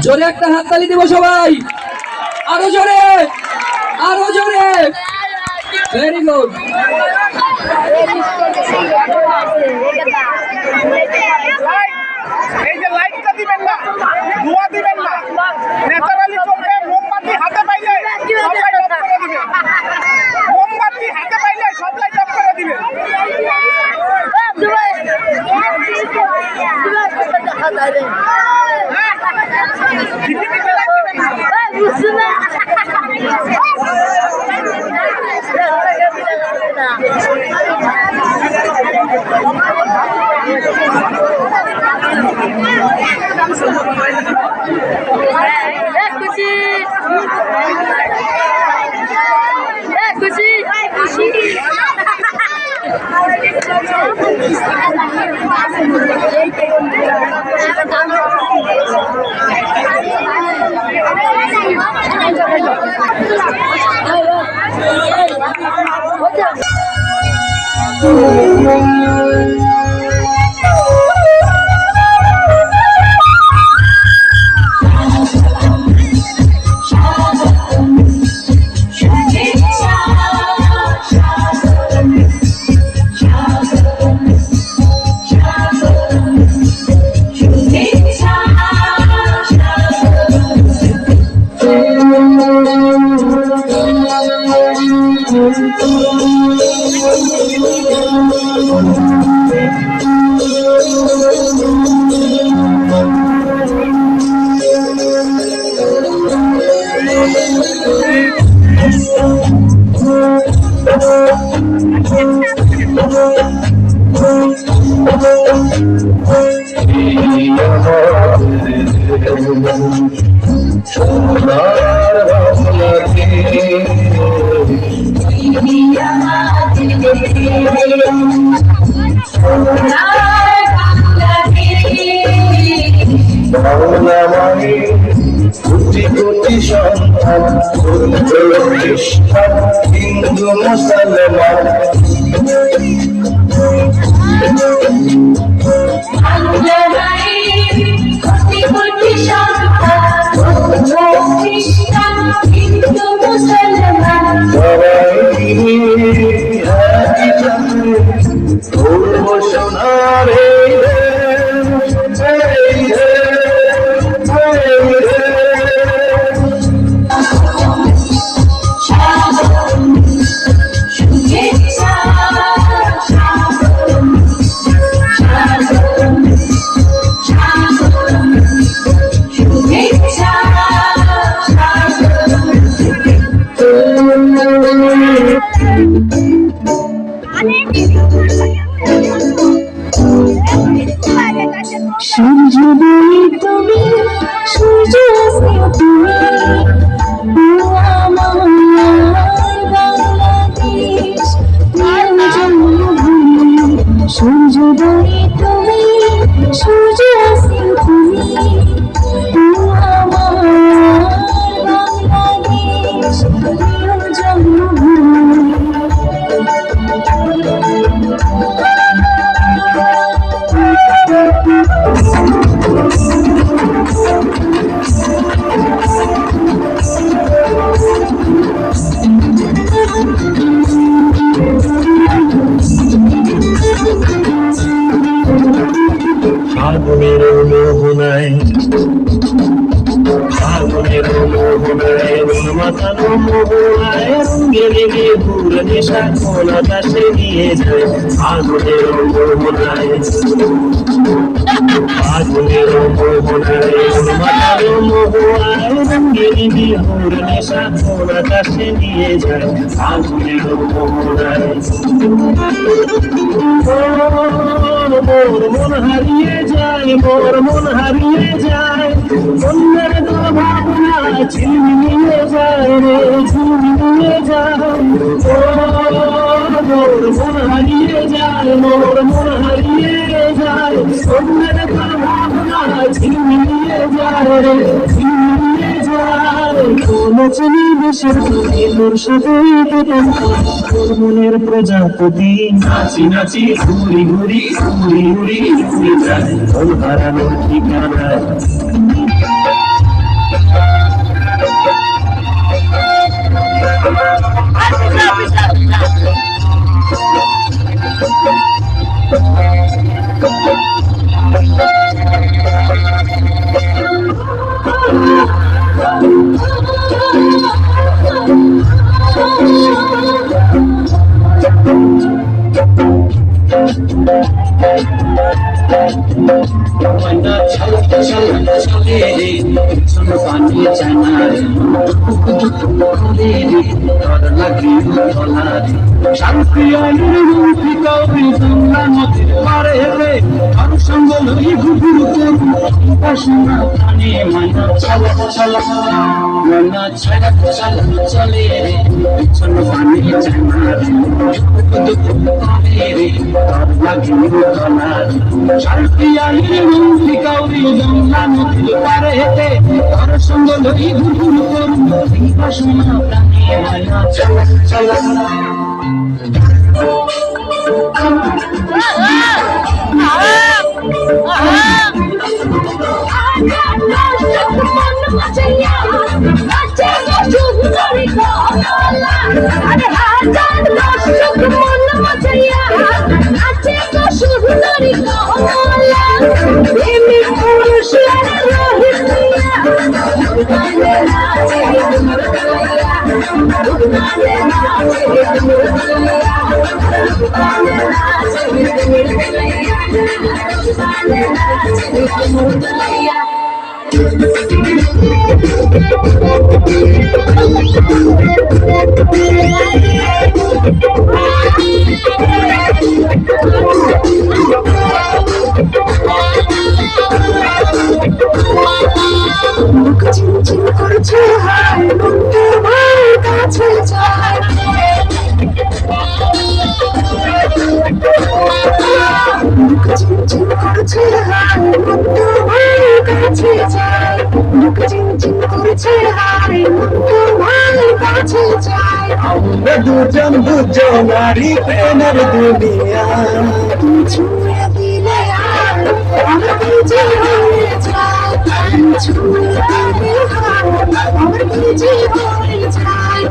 জোরে একটা হাততালি দিব সবাই, আরো জোরে, আরো জোরে। Very good. এই যে লাইটটা দিবেন না, ধোঁয়া দিবেন না, ন্যাচারালি চলবে। মোমবাতি হাতে পাইলে সব লাইট অফ করে দিবেন। মোমবাতি হাতে পাইলে সব লাইট অফ করে দিবেন। হিন্দু মুসলমান সূর্যোদয় তুমি, সূর্য তুমি, আমার বাংলাদেশ জন্মভূমি। সূর্যোদয় তুমি, সূর্য তুমি, আমার বাংলাদেশ জন্মভূমি। ফাগুনের মোহনায়, ফাগুনের মোহনায়, মন মাতানো মোহনায়, রঙে লেগে ভুল নেশা কোন আকাশে নিয়ে যায়। ফাগুনের মোহনায়, ফাগুনের মোহনায়, মন মাতানো মোহনায়, রঙে লেগে ভুল নেশা কোন আকাশে নিয়ে যায়। ফাগুনের মোহনায় মোর মন হারিয়ে যায়, মোর মন হারিয়ে যায়, অন্যের ভাবনা ছিনিয়ে যায় রে, ছিনিয়ে যায়। মোর মন হারিয়ে যায়, মোর মন হারিয়ে যায়, অন্যের ভাবনা ছিনিয়ে যায় রে, ছিনিয়ে যায়। কোন চিনি দেশের তোর সাথেই পেতাম তোর মনের প্রজাপতি, নাচি নাচি ঘুরি ঘুরি ঘুরি ঘুরি ঘুরে যায় তোর হারানোর ঠিকানায়। চলে রে পিছন পানি জানা রে করে রে তোর লাগি তোলা রে শান্তি আইনের মুক্তি কবি বাংলা নদীর পারে রে আর সঙ্গ লই ঘুঘুর করু পাশনা প্রাণে মানা চলা চলা মানা ছাড়া চলা চলে রে পিছন পানি জানা রে করে রে তোর লাগি তোলা রে শান্তি আইনের মুক্তি কবি বাংলা নদীর পারে রে আর সঙ্গ লই ঘুঘুর করু পাশনা প্রাণে মানা চলা চলা ঝিমঝিম করছে হায় মন তোমার কাছে যায় ঝিমঝিম করছে হায় মন তোমার কাছে যায় ঝিমঝিম করছে হায় মন তোমার কাছে যায় আমরা দুজন দুজনারই প্রেমের দুনিয়া তুমি ছুঁয়ে দিলে আর আমার ভিজে হয়ে যায় তুমি ছুঁয়ে দিলে আর আমার ভিজে হয়ে যায়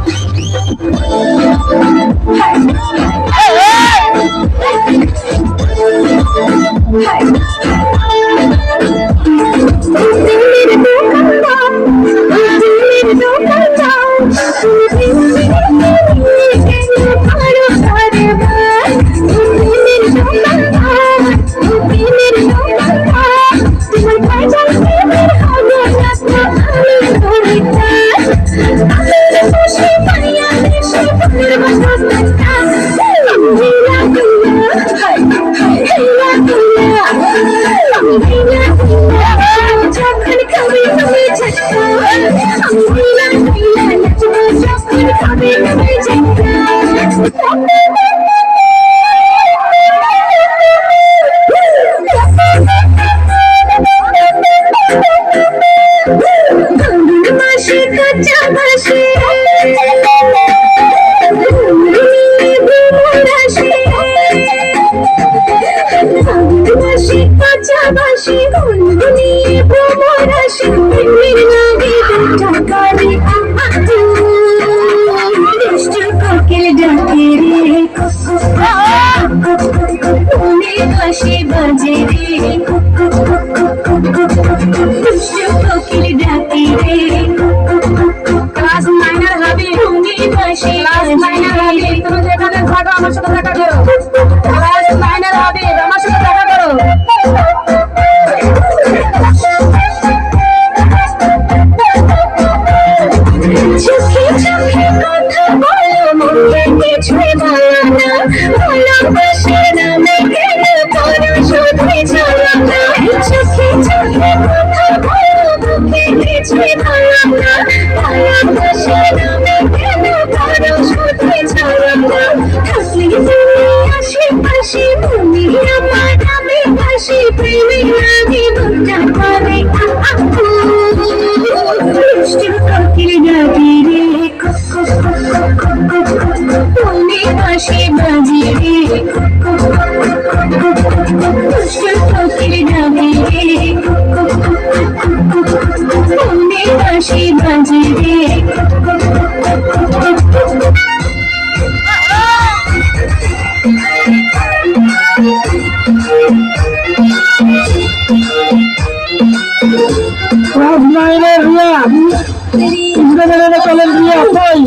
কিছুটা বেড়ে চলেন দিয়ে আসই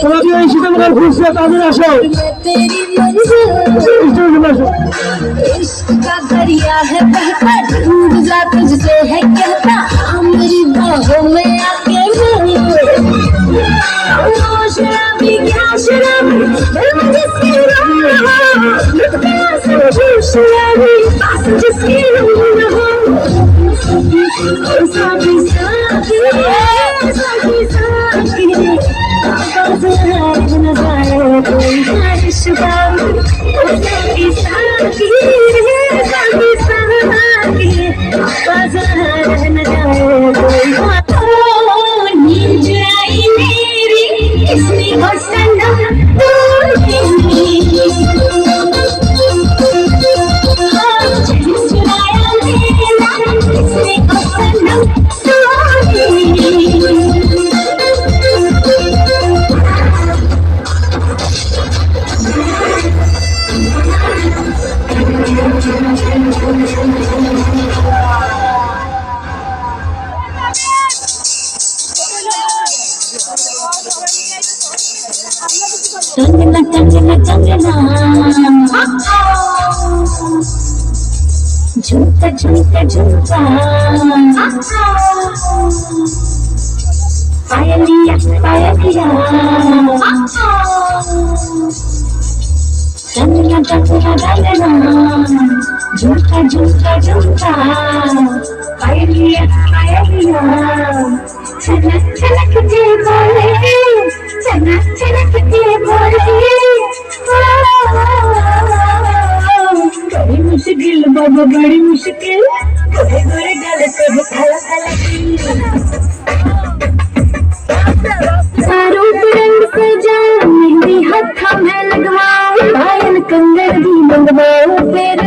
তোমরা কি এই শীতকাল ঘুরছে তাদের আসো इश्क का दरिया है बहता डूब जा तुझसे है कहता मेरी बाहों में आके शराबी क्या शराबी दिल में जिसकी रहा लुट गया समझो शराबी पास जिसकी रहा साथी साथी साथी साथी नजारे कोई बारिश बाबू साथी साथी साथी साथी बाजार न जाए कोई नींद चुराई मेरी किसने हो सनम चुराया मेरा किसने हो सनम Tangana tangana tangana झुमका झुमका झुमका पायलिया पायलिया तंगना तंगना तंगना झुमका झुमका झुमका पायलिया पायलिया छनक छनक के बोले छनक छनक के बोले बड़ी मुश्किल बाबा बड़ी मुश्किल गोरे गोरे गल से काला काला रूप रंग से जाओ मेहंदी हाथ में लगवाओ पायल कंगन भी मंगवाओ फिर